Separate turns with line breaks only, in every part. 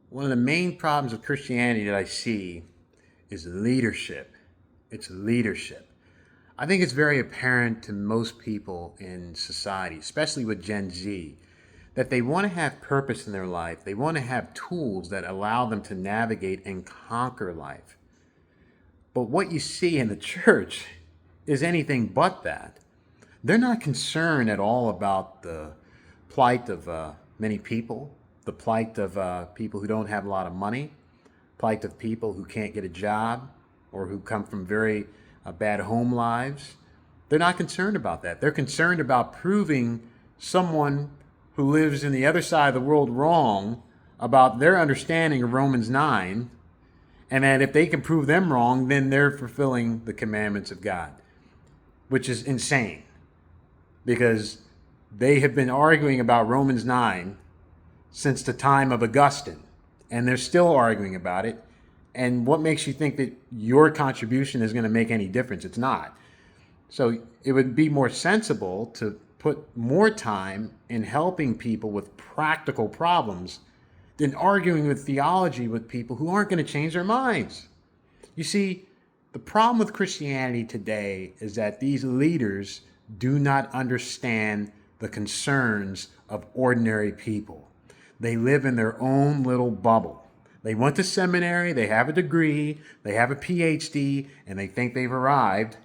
One of the main problems of Christianity that I see is leadership. It's leadership. I think it's very apparent to most people in society, especially with Gen Z, that they want to have purpose in their life. They want to have tools that allow them to navigate and conquer life. But what you see in the church is anything but that. They're not concerned at all about the plight of many people, the plight of people who don't have a lot of money, plight of people who can't get a job or who come from very bad home lives. They're not concerned about that. They're concerned about proving someone who lives in the other side of the world wrong about their understanding of Romans 9, and that if they can prove them wrong, then they're fulfilling the commandments of God, which is insane because they have been arguing about Romans 9 since the time of Augustine, and they're still arguing about it. And what makes you think that your contribution is going to make any difference? It's not. So it would be more sensible to put more time in helping people with practical problems than arguing with theology with people who aren't going to change their minds. You see, the problem with Christianity today is that these leaders do not understand the concerns of ordinary people. They live in their own little bubble. They went to seminary, they have a degree, they have a PhD, and they think they've arrived.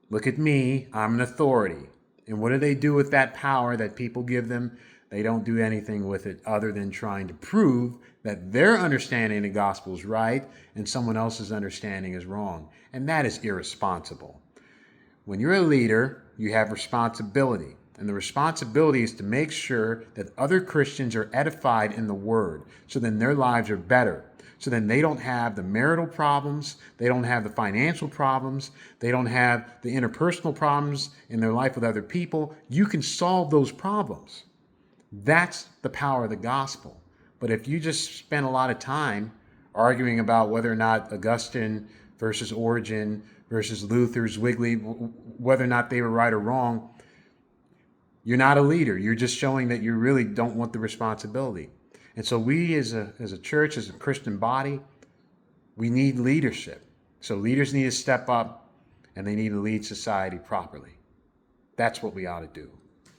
Look at me, I'm an authority. And what do they do with that power that people give them? They don't do anything with it other than trying to prove that their understanding of the gospel is right and someone else's understanding is wrong. And that is irresponsible. When you're a leader, you have responsibility. And the responsibility is to make sure that other Christians are edified in the Word, so then their lives are better. So then they don't have the marital problems, they don't have the financial problems, they don't have the interpersonal problems in their life with other people. You can solve those problems. That's the power of the gospel. But if you just spend a lot of time arguing about whether or not Augustine versus Origen versus Luther, Zwingli, whether or not they were right or wrong, you're not a leader. You're just showing that you really don't want the responsibility. And so we as a church, as a Christian body, we need leadership. So leaders need to step up and they need to lead society properly. That's what we ought to do.